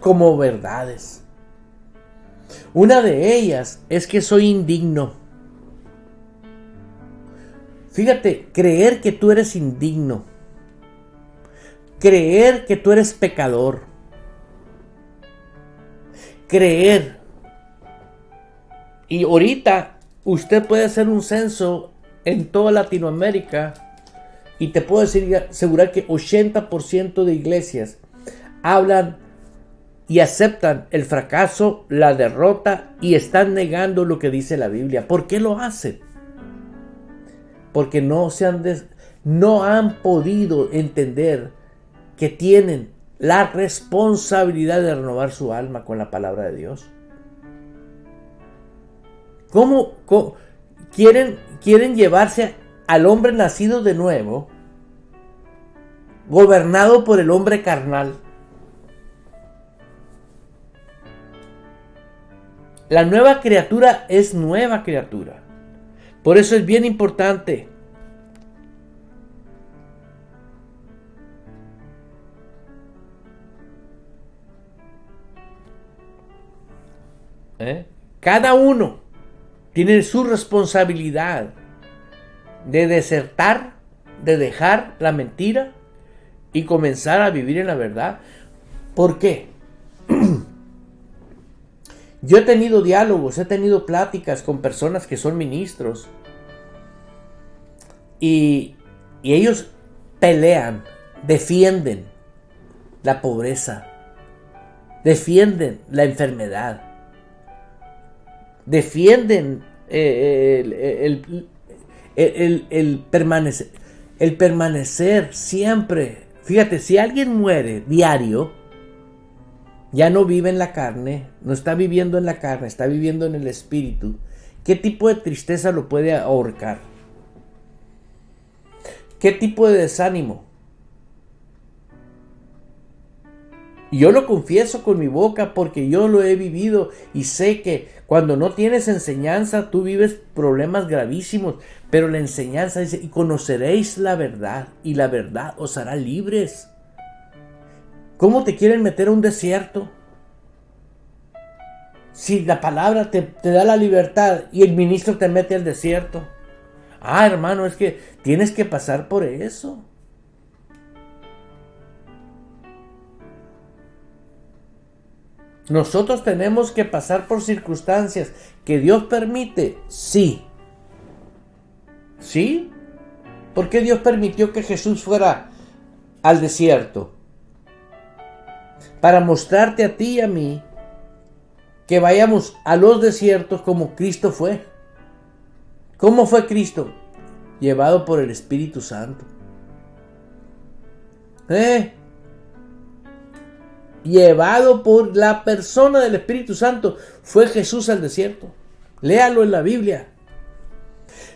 como verdades. Una de ellas es que soy indigno. Fíjate, creer que tú eres indigno, creer que tú eres pecador, creer. Y ahorita usted puede hacer un censo en toda Latinoamérica y te puedo asegurar que 80% de iglesias hablan y aceptan el fracaso, la derrota, y están negando lo que dice la Biblia. ¿Por qué lo hacen? Porque no han podido entender que tienen la responsabilidad de renovar su alma con la palabra de Dios. ¿Cómo quieren llevarse al hombre nacido de nuevo, gobernado por el hombre carnal? La nueva criatura es nueva criatura. Por eso es bien importante cada uno tiene su responsabilidad de desertar, de dejar la mentira y comenzar a vivir en la verdad. ¿Por qué? Yo he tenido diálogos, he tenido pláticas con personas que son ministros y ellos pelean, defienden la pobreza, defienden la enfermedad, defienden el permanecer siempre. Fíjate, si alguien muere diario, ya no vive en la carne, no está viviendo en la carne, está viviendo en el espíritu. ¿Qué tipo de tristeza lo puede ahorcar? ¿Qué tipo de desánimo? Yo lo confieso con mi boca porque yo lo he vivido y sé que cuando no tienes enseñanza tú vives problemas gravísimos, pero la enseñanza dice, y conoceréis la verdad y la verdad os hará libres. ¿Cómo te quieren meter a un desierto? Si la palabra te da la libertad y el ministro te mete al desierto. Ah, hermano, es que tienes que pasar por eso. Nosotros tenemos que pasar por circunstancias que Dios permite, sí. ¿Sí? ¿Por qué Dios permitió que Jesús fuera al desierto? Para mostrarte a ti y a mí que vayamos a los desiertos como Cristo fue. ¿Cómo fue Cristo? Llevado por el Espíritu Santo. Llevado por la persona del Espíritu Santo fue Jesús al desierto. Léalo en la Biblia.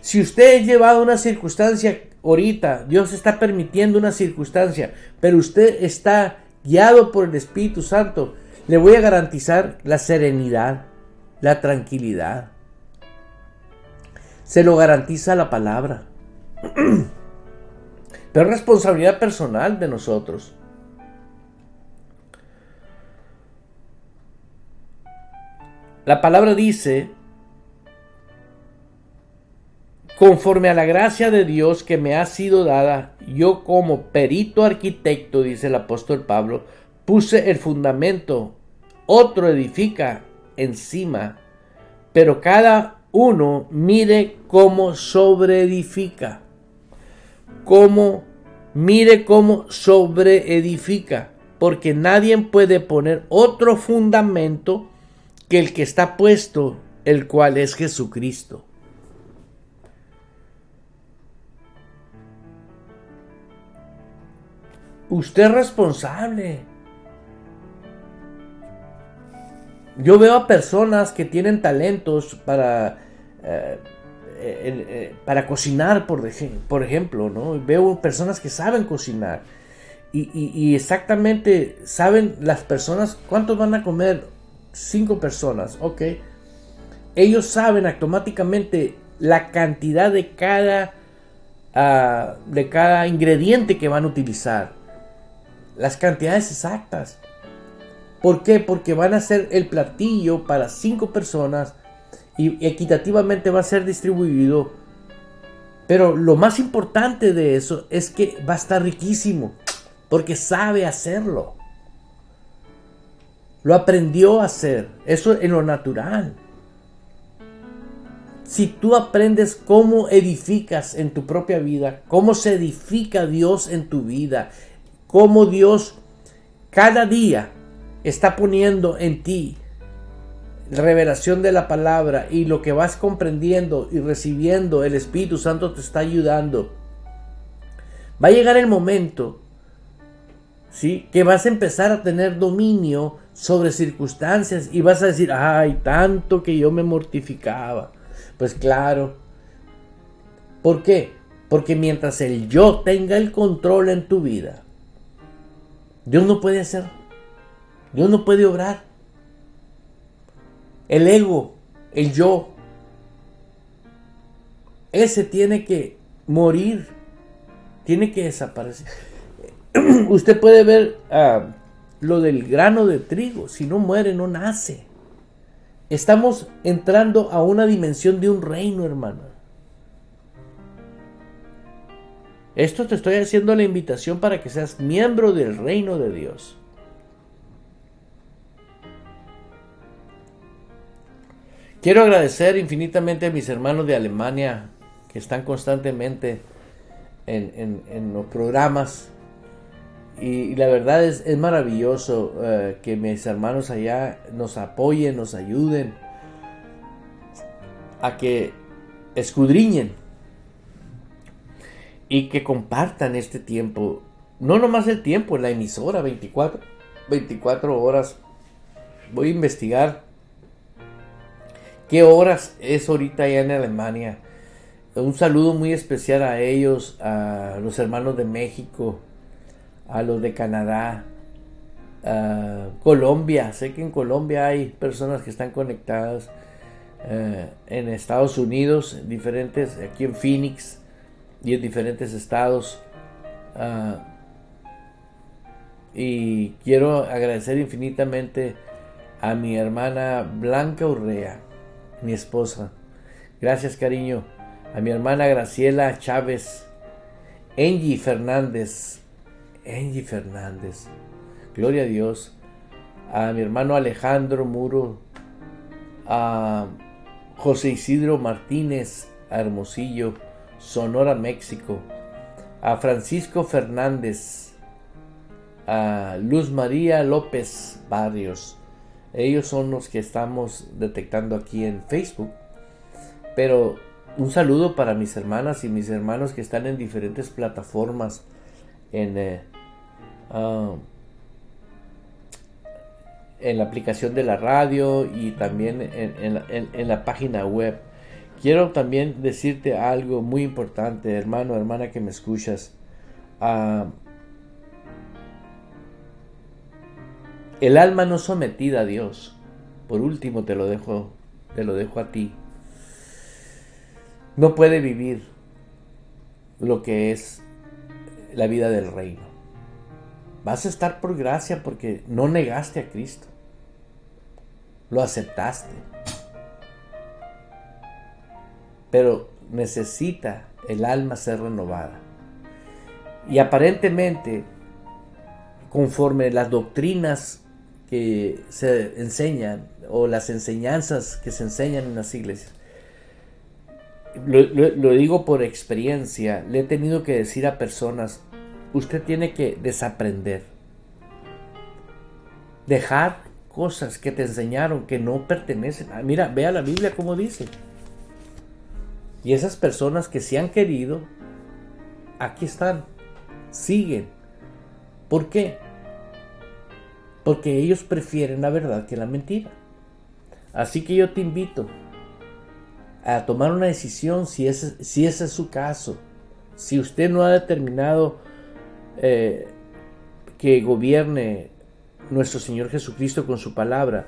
Si usted es llevado a una circunstancia ahorita, Dios está permitiendo una circunstancia, pero usted está guiado por el Espíritu Santo, le voy a garantizar la serenidad, la tranquilidad. Se lo garantiza la palabra. Pero es responsabilidad personal de nosotros. La palabra dice: conforme a la gracia de Dios que me ha sido dada, yo como perito arquitecto, dice el apóstol Pablo, puse el fundamento, otro edifica encima, pero cada uno mire cómo sobreedifica. Mire cómo sobreedifica, porque nadie puede poner otro fundamento que el que está puesto, el cual es Jesucristo. Usted es responsable. Yo veo a personas que tienen talentos para cocinar, por ejemplo, ¿no? Veo personas que saben cocinar y exactamente saben las personas cuántos van a comer. 5 personas, ok. Ellos saben automáticamente la cantidad de cada ingrediente que van a utilizar. Las cantidades exactas. ¿Por qué? Porque van a hacer el platillo para 5 personas y equitativamente va a ser distribuido. Pero lo más importante de eso es que va a estar riquísimo, porque sabe hacerlo. Lo aprendió a hacer. Eso en lo natural. Si tú aprendes cómo edificas en tu propia vida, cómo se edifica Dios en tu vida, cómo Dios cada día está poniendo en ti revelación de la palabra y lo que vas comprendiendo y recibiendo, el Espíritu Santo te está ayudando. Va a llegar el momento, ¿sí?, que vas a empezar a tener dominio sobre circunstancias y vas a decir: ay, tanto que yo me mortificaba. Pues claro. ¿Por qué? Porque mientras el yo tenga el control en tu vida, Dios no puede hacer. Dios no puede obrar. El ego, el yo, ese tiene que morir. Tiene que desaparecer. Usted puede ver lo del grano de trigo. Si no muere, no nace. Estamos entrando a una dimensión de un reino, hermano. Esto te estoy haciendo la invitación para que seas miembro del reino de Dios. Quiero agradecer infinitamente a mis hermanos de Alemania que están constantemente en los programas. Y la verdad es maravilloso que mis hermanos allá nos apoyen, nos ayuden a que escudriñen y que compartan este tiempo. No nomás el tiempo, en la emisora 24 horas. Voy a investigar qué horas es ahorita allá en Alemania. Un saludo muy especial a ellos, a los hermanos de México, a los de Canadá, Colombia. Sé que en Colombia hay personas que están conectadas, en Estados Unidos, diferentes, aquí en Phoenix y en diferentes estados. Y quiero agradecer infinitamente a mi hermana Blanca Urrea, mi esposa. Gracias, cariño. A mi hermana Graciela Chávez, Angie Fernández, gloria a Dios. a mi hermano Alejandro Muro, a José Isidro Martínez, a Hermosillo, Sonora, México, a Francisco Fernández, a Luz María López Barrios. Ellos son los que estamos detectando aquí en Facebook. Pero un saludo para mis hermanas y mis hermanos que están en diferentes plataformas, en la aplicación de la radio y también en la página web. Quiero también decirte algo muy importante, hermano, hermana que me escuchas. El alma no sometida a Dios, por último te lo dejo a ti, no puede vivir lo que es la vida del reino. Vas a estar por gracia porque no negaste a Cristo, lo aceptaste, pero necesita el alma ser renovada. Y aparentemente, conforme las doctrinas que se enseñan o las enseñanzas que se enseñan en las iglesias, lo digo por experiencia, le he tenido que decir a personas: usted tiene que desaprender, dejar cosas que te enseñaron que no pertenecen. Mira, vea la Biblia como dice. Y esas personas que se han querido, aquí están, siguen. ¿Por qué? Porque ellos prefieren la verdad que la mentira. Así que yo te invito a tomar una decisión si ese es su caso. Si usted no ha determinado que gobierne nuestro Señor Jesucristo con su palabra,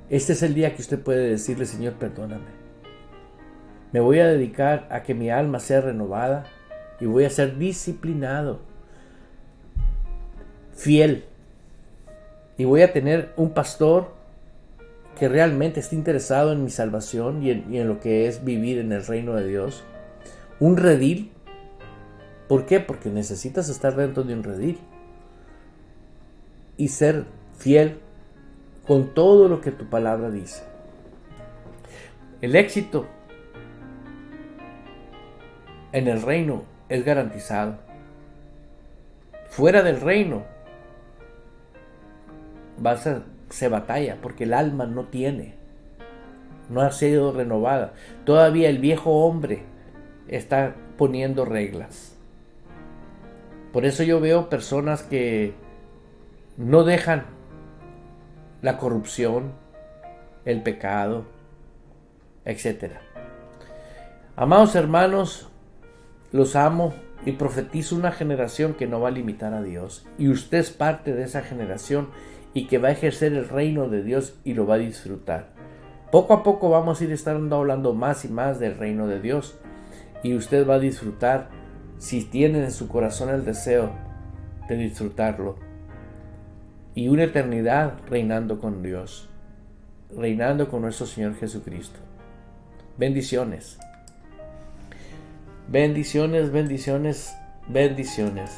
este es el día que usted puede decirle: Señor, perdóname. Me voy a dedicar a que mi alma sea renovada y voy a ser disciplinado, fiel. Y voy a tener un pastor que realmente esté interesado en mi salvación y en lo que es vivir en el reino de Dios. Un redil. ¿Por qué? Porque necesitas estar dentro de un redil y ser fiel con todo lo que tu palabra dice. El éxito en el reino es garantizado. Fuera del reino se batalla porque el alma no ha sido renovada. Todavía el viejo hombre está poniendo reglas. Por eso yo veo personas que no dejan la corrupción, el pecado, etc. Amados hermanos, los amo y profetizo una generación que no va a limitar a Dios. Y usted es parte de esa generación y que va a ejercer el reino de Dios y lo va a disfrutar. Poco a poco vamos a ir estando hablando más y más del reino de Dios. Y usted va a disfrutar, si tiene en su corazón el deseo de disfrutarlo. Y una eternidad reinando con Dios, reinando con nuestro Señor Jesucristo. Bendiciones. Bendiciones, bendiciones, bendiciones.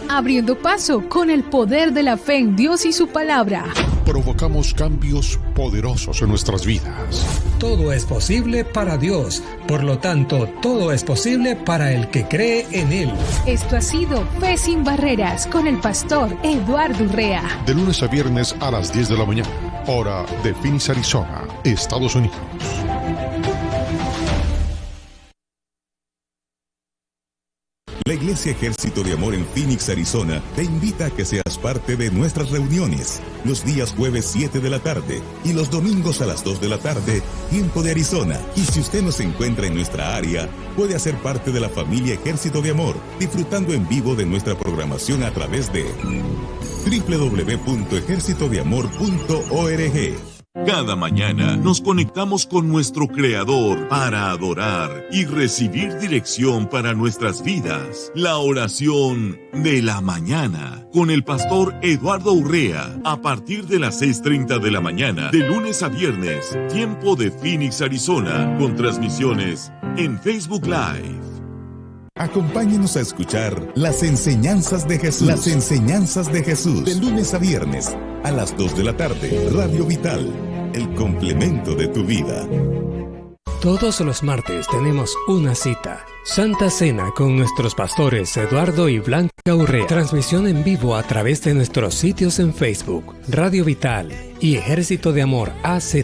Abriendo paso con el poder de la fe en Dios y su palabra. Provocamos cambios poderosos en nuestras vidas. Todo es posible para Dios, por lo tanto, todo es posible para el que cree en Él. Esto ha sido Fe Sin Barreras con el pastor Eduardo Urrea. De lunes a viernes a las 10 de la mañana, hora de Phoenix, Arizona, Estados Unidos. La Iglesia Ejército de Amor en Phoenix, Arizona, te invita a que seas parte de nuestras reuniones, los días jueves 7 de la tarde y los domingos a las 2 de la tarde, tiempo de Arizona. Y si usted no se encuentra en nuestra área, puede hacer parte de la familia Ejército de Amor, disfrutando en vivo de nuestra programación a través de www.ejercitodeamor.org. Cada mañana nos conectamos con nuestro Creador para adorar y recibir dirección para nuestras vidas. La oración de la mañana con el pastor Eduardo Urrea a partir de las 6:30 de la mañana de lunes a viernes, tiempo de Phoenix, Arizona, con transmisiones en Facebook Live. Acompáñenos a escuchar las enseñanzas de Jesús. Las enseñanzas de Jesús. De lunes a viernes, A las 2 de la tarde, Radio Vital, el complemento de tu vida. Todos los martes tenemos una cita. Santa Cena con nuestros pastores Eduardo y Blanca Urrea. Transmisión en vivo a través de nuestros sitios en Facebook, Radio Vital y Ejército de Amor AZ.